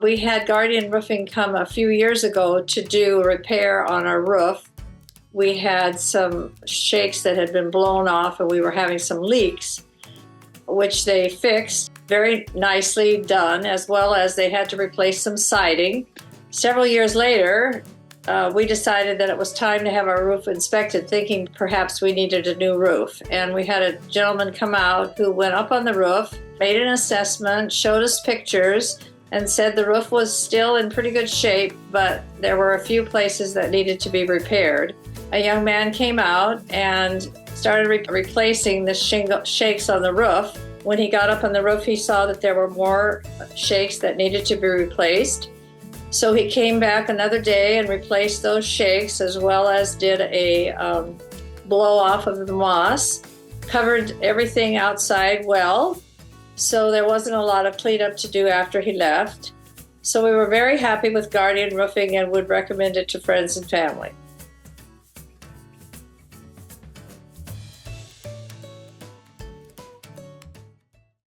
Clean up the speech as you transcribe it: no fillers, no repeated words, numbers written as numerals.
We had Guardian Roofing come a few years ago to do a repair on our roof. We had some shakes that had been blown off and we were having some leaks, which they fixed. Very nicely done, as well as they had to replace some siding. Several years later, we decided that it was time to have our roof inspected, thinking perhaps we needed a new roof. And we had a gentleman come out who went up on the roof, made an assessment, showed us pictures, and said the roof was still in pretty good shape, but there were a few places that needed to be repaired. A young man came out and started replacing the shakes on the roof. When he got up on the roof, he saw that there were more shakes that needed to be replaced. So he came back another day and replaced those shakes, as well as did a blow off of the moss, covered everything outside well. So there wasn't a lot of cleanup to do after he left. So we were very happy with Guardian Roofing and would recommend it to friends and family.